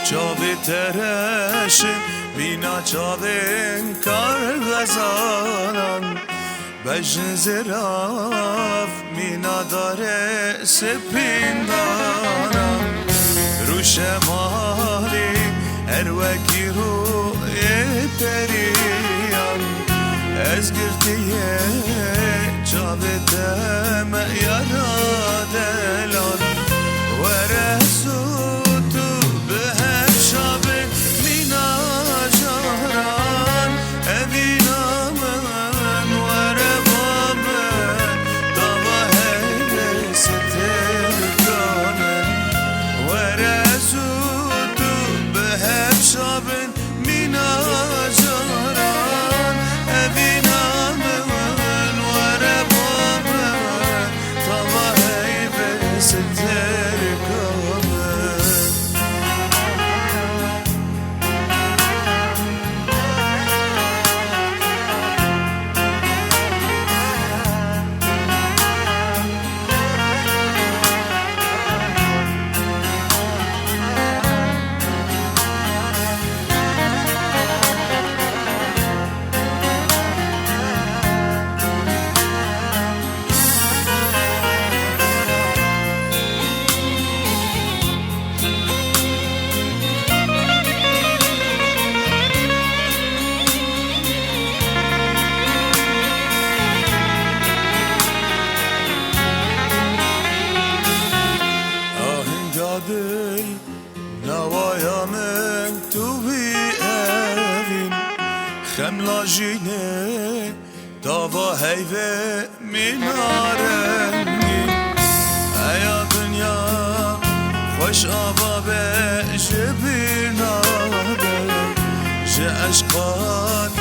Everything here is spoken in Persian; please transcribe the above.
چاوی ترشن مینا چاوین کار غزالان بجن زراف مینا داره سپین دارم رو شمالی هر وکی رو پریان از گرتیه چاوی دم یارا دلان و رسول تو به هر شب مینا جاران اوینا من و ربا من دوا هر ستر کنن و رسول تو به هر شب مینا جاران اوینا من و ربا من دوا هر ستر کنن دل نوایا من توی اوین خملا جینه داوا هیوه مینارنگی ایا دنیا خوش آوا به جبیر نابه جه عشقات